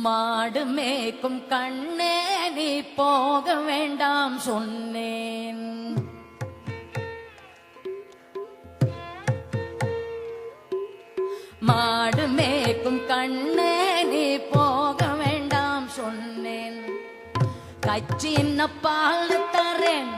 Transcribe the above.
மாடு மேய்க்கும் கண்ணே நீ போக வேண்டாம் சொன்னேன். மாடு மேய்க்கும் கண்ணே நீ போக வேண்டாம் சொன்னேன். கச்சின்ன பால் தரேன்